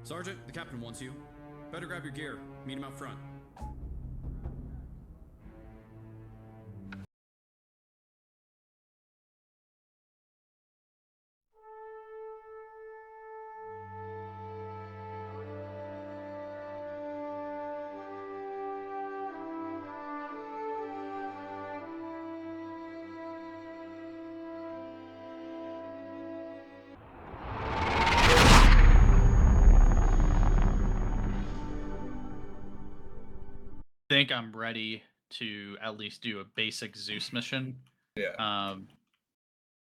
Sergeant, the captain wants you. Better grab your gear. Meet him out front. Think I'm ready to at least do a basic Zeus mission. Yeah.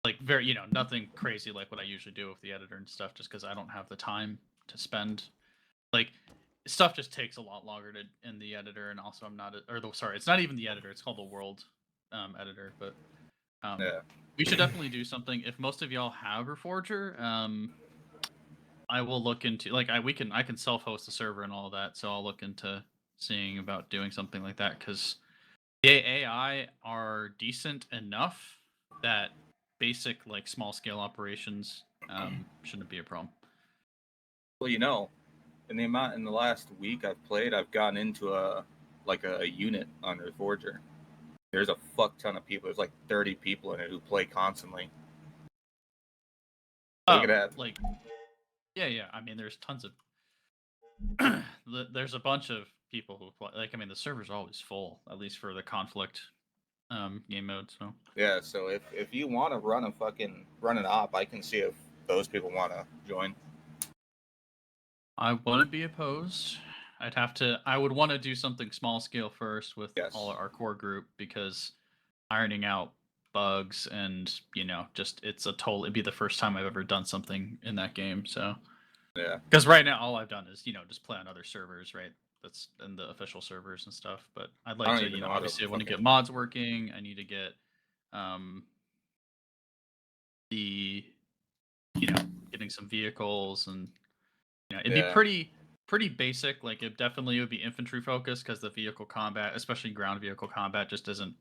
Like very, nothing crazy like what I usually do with the editor and stuff, just because I don't have the time to spend. Like, stuff just takes a lot longer to in the editor, and also I'm not, sorry, it's not even the editor. It's called the world editor, but Yeah. we should definitely do something. If most of y'all have Reforger, I will look into I can self-host a server and all that, so I'll look into seeing about doing something like that because the AI are decent enough that basic like small scale operations shouldn't be a problem. Well, in the last week I've played, I've gotten into a unit on Reforger. There's a fuck ton of people. There's like 30 people in it who play constantly. Look at that. Like, yeah. I mean, there's tons of there's a bunch of people who play. Like, I mean, the server's always full, at least for the conflict game mode. So Yeah. So if you want to run an op, I can see if those people want to join. I wouldn't be opposed. I would want to do something small scale first with Yes. all our core group because ironing out bugs and it'd be the first time I've ever done something in that game. So yeah, because right now all I've done is just play on other servers, right? That's in the official servers and stuff. But I'd like to, obviously I want to get mods working. I need to get the getting some vehicles and it'd be pretty basic. Like it definitely would be infantry focused because the vehicle combat, especially ground vehicle combat, just isn't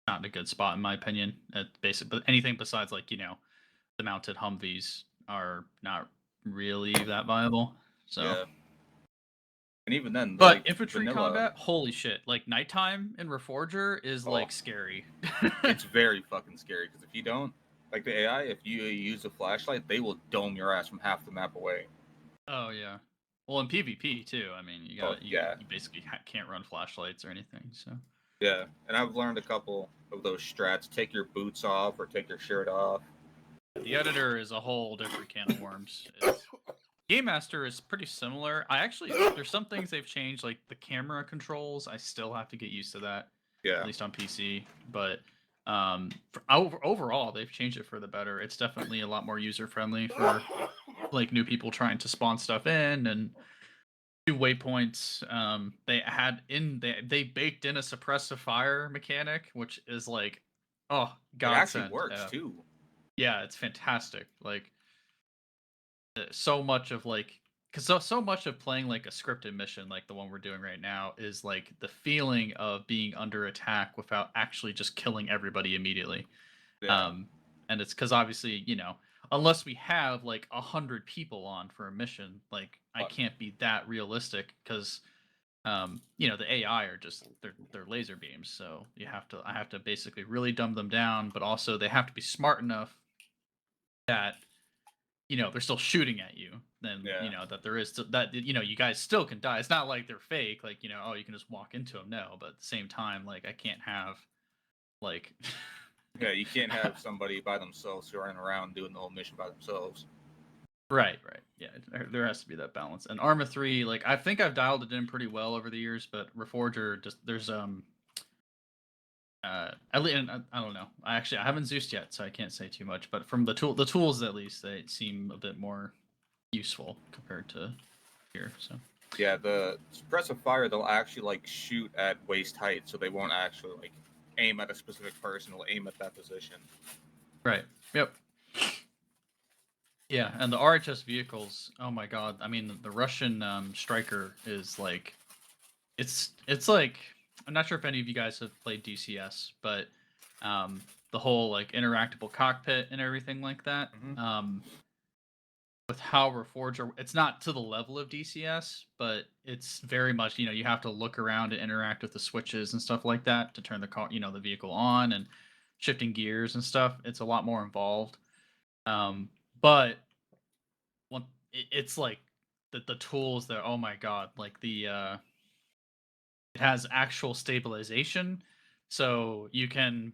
not in a good spot in my opinion. At basic, but anything besides like the mounted Humvees are not really that viable. So. Yeah. And even then, But like, infantry vanilla, combat, holy shit! Like nighttime in Reforger is like scary. It's very fucking scary because if you don't like the AI, if you use a flashlight, they will dome your ass from half the map away. Oh yeah. Well, in PvP too. I mean, you basically can't run flashlights or anything. So. Yeah, and I've learned a couple of those strats. Take your boots off or take your shirt off. The editor is a whole different can of worms. Game Master is pretty similar. There's some things they've changed, like the camera controls. I still have to get used to that. Yeah. At least on PC. But overall, they've changed it for the better. It's definitely a lot more user friendly for like new people trying to spawn stuff in and do waypoints. They baked in a suppressive fire mechanic, which is like, oh god, it actually works too. Yeah, it's fantastic. Like so much of like because so much of playing like a scripted mission like the one we're doing right now is like the feeling of being under attack without actually just killing everybody immediately. Yeah. And it's because obviously unless we have like 100 people on for a mission, like I can't be that realistic because the AI are just they're laser beams, so I have to basically really dumb them down, but also they have to be smart enough that they're still shooting at you. Then that there is that you guys still can die. It's not like they're fake, like oh you can just walk into them. No, but at the same time, like I can't have like yeah, you can't have somebody by themselves running around doing the whole mission by themselves. Right. Yeah, there has to be that balance. And Arma 3, like I think I've dialed it in pretty well over the years, but Reforger just there's at least I don't know. I haven't Zeused yet, so I can't say too much. But from the tools at least, they seem a bit more useful compared to here. So yeah, the suppressive fire they'll actually like shoot at waist height, so they won't actually like aim at a specific person. They'll aim at that position. Right. Yep. Yeah, and the RHS vehicles. Oh my god! I mean, the Russian Striker is like, it's like I'm not sure if any of you guys have played DCS, but the whole like interactable cockpit and everything like that. Mm-hmm. with how Reforger, it's not to the level of DCS, but it's very much, you have to look around and interact with the switches and stuff like that to turn the car, the vehicle on and shifting gears and stuff. It's a lot more involved. But it's like the tools that, oh my god, like it has actual stabilization, so you can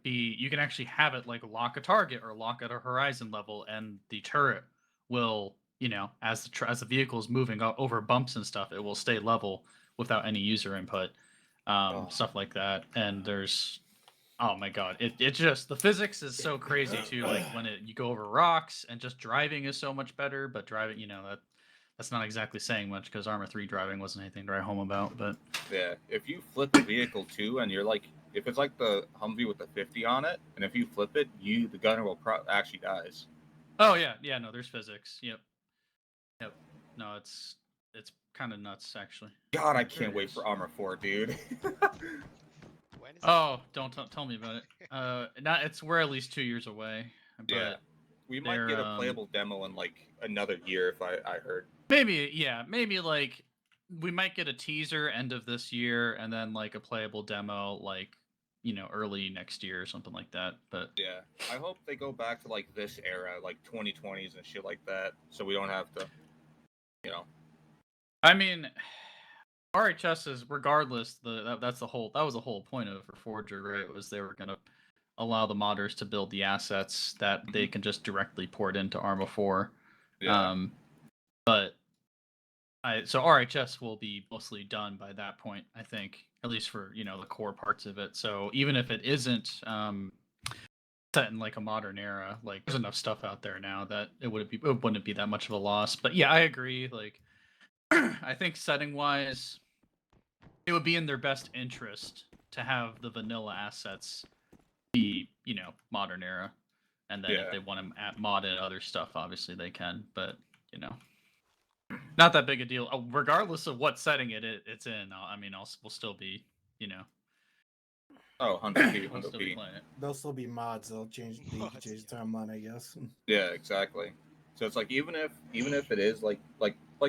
actually have it like lock a target or lock at a horizon level, and the turret will, as the vehicle is moving over bumps and stuff, it will stay level without any user input, stuff like that. And there's, oh my god, it just, the physics is so crazy too. Like when you go over rocks, and just driving is so much better. But driving, that's not exactly saying much, because Arma 3 driving wasn't anything to write home about. But Yeah, if you flip a vehicle too, and you're like, if it's like the Humvee with the 50 on it, and if you flip it, the gunner will actually dies. oh yeah, no, there's physics. Yep. No, it's kind of nuts actually. God, I can't wait for Arma 4, dude. When is Oh, don't tell me about it. We're at least 2 years away. But yeah, we might get a playable demo in like another year, if I heard. maybe like we might get a teaser end of this year, and then like a playable demo like early next year or something like that. But Yeah, I hope they go back to like this era, like 2020s and shit like that, so we don't have to, I mean, RHS is, regardless, that was the whole point of Reforger, right? Was they were gonna allow the modders to build the assets that they can just directly port into Arma 4. Yeah. But so RHS will be mostly done by that point, I think, at least for the core parts of it. So even if it isn't set in like a modern era, like there's enough stuff out there now that it wouldn't be that much of a loss. But yeah, I agree. Like I think setting wise, it would be in their best interest to have the vanilla assets be modern era, and then if they want to mod in other stuff, obviously they can. But not that big a deal. Regardless of what setting it's in, we'll still be, Oh, 100p, we'll still be 100p. playing it. They'll still be mods. They'll change the timeline, I guess. Yeah, exactly. So it's like even if it is like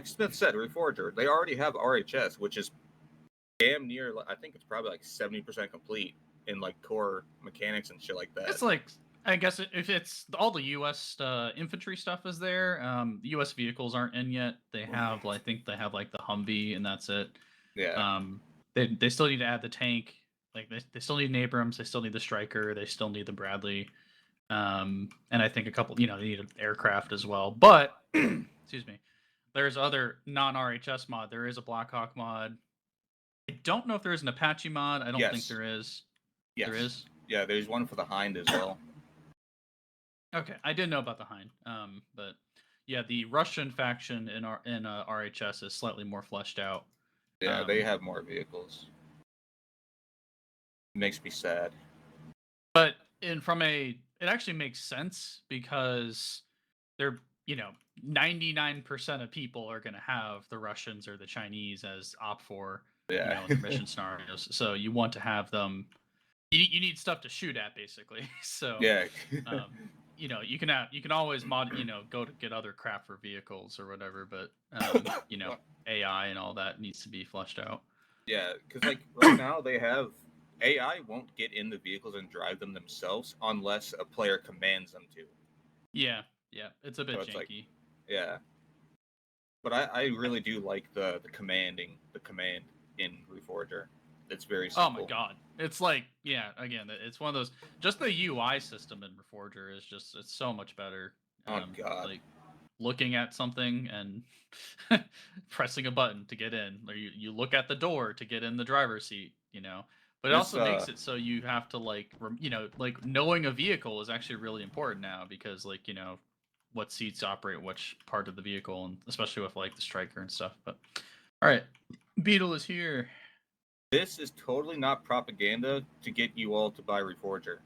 Smith said, Reforger, they already have RHS, which is damn near. I think it's probably like 70% complete in like core mechanics and shit like that. It's like, I guess if it's all the U.S. Infantry stuff is there, the U.S. vehicles aren't in yet. They have, I think they have like the Humvee, and that's it. Yeah. They still need to add the tank. Like they still need an Abrams. They still need the Stryker. They still need the Bradley. And I think a couple, they need an aircraft as well. But excuse me, there's other non-RHS mod. There is a Blackhawk mod. I don't know if there is an Apache mod. I don't think there is. Yes. There is. Yeah, there's one for the Hind as well. Okay, I didn't know about the Hind. But yeah, the Russian faction in RHS is slightly more fleshed out. Yeah, they have more vehicles. It makes me sad. But it actually makes sense, because they're 99% of people are going to have the Russians or the Chinese as op for in the mission scenarios. So you want to have them. You need stuff to shoot at, basically. So yeah. you can always mod, go to get other crap for vehicles or whatever, but AI and all that needs to be fleshed out. Yeah, because like right now they have AI won't get in the vehicles and drive them themselves unless a player commands them to. Yeah, it's a bit janky. Like, yeah, but I really do like the command in Reforger. It's very simple. Oh my god, it's like, again, it's one of those. Just the UI system in Reforger is it's so much better. Oh god, like looking at something and pressing a button to get in, or you look at the door to get in the driver's seat, But it also makes it so you have to like knowing a vehicle is actually really important now, because what seats operate which part of the vehicle, and especially with like the Stryker and stuff. But all right, Beetle is here. This is totally not propaganda to get you all to buy Reforger.